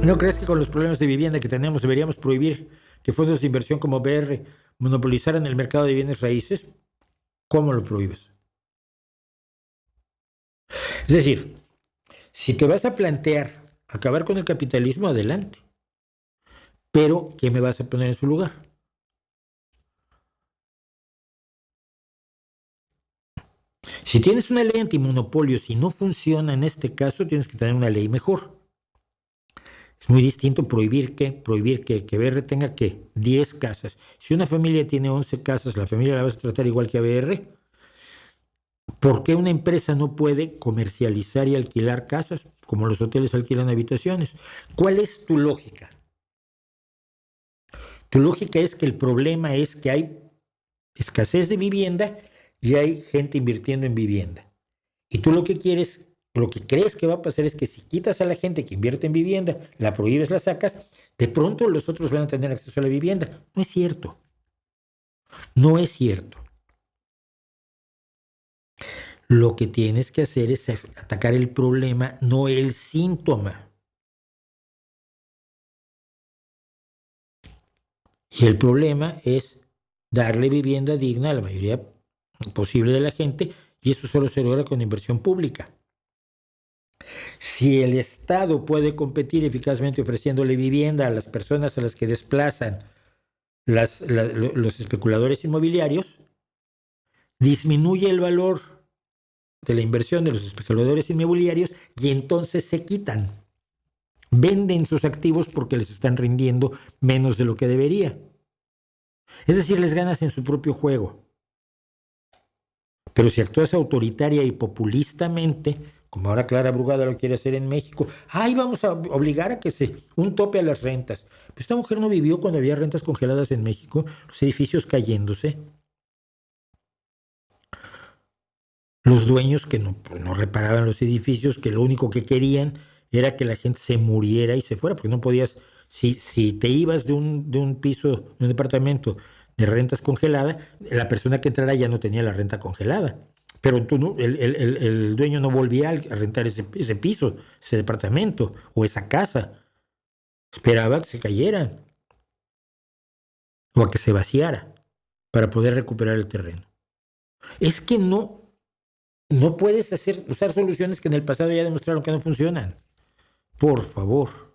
¿No crees que con los problemas de vivienda que tenemos deberíamos prohibir que fondos de inversión como BR monopolizaran el mercado de bienes raíces? ¿Cómo lo prohíbes? Es decir, si te vas a plantear acabar con el capitalismo, adelante. Pero, ¿qué me vas a poner en su lugar? Si tienes una ley antimonopolio, si no funciona en este caso, tienes que tener una ley mejor. Es muy distinto prohibir que BR tenga que 10 casas. Si una familia tiene 11 casas, la familia la vas a tratar igual que a BR. ¿Por qué una empresa no puede comercializar y alquilar casas como los hoteles alquilan habitaciones? ¿Cuál es tu lógica? Tu lógica es que el problema es que hay escasez de vivienda y hay gente invirtiendo en vivienda. Y tú lo que quieres, lo que crees que va a pasar es que si quitas a la gente que invierte en vivienda, la prohíbes, la sacas, de pronto los otros van a tener acceso a la vivienda. No es cierto. No es cierto. Lo que tienes que hacer es atacar el problema, no el síntoma. Y el problema es darle vivienda digna a la mayoría posible de la gente, y eso solo se logra con inversión pública. Si el Estado puede competir eficazmente ofreciéndole vivienda a las personas a las que desplazan los especuladores inmobiliarios, disminuye el valor de la inversión de los especuladores inmobiliarios y entonces se quitan. Venden sus activos porque les están rindiendo menos de lo que debería. Es decir, les ganas en su propio juego. Pero si actúas autoritaria y populistamente, como ahora Clara Brugada lo quiere hacer en México, ¡ay, vamos a obligar a que un tope a las rentas! Pues esta mujer no vivió cuando había rentas congeladas en México, los edificios cayéndose, los dueños que no reparaban los edificios, que lo único que querían era que la gente se muriera y se fuera, porque no podías, si te ibas de un piso, de un departamento de rentas congelada, la persona que entrara ya no tenía la renta congelada. Pero tú no, el dueño no volvía a rentar ese piso, ese departamento o esa casa. Esperaba que se cayeran o a que se vaciara para poder recuperar el terreno. Es que no puedes usar soluciones que en el pasado ya demostraron que no funcionan. Por favor.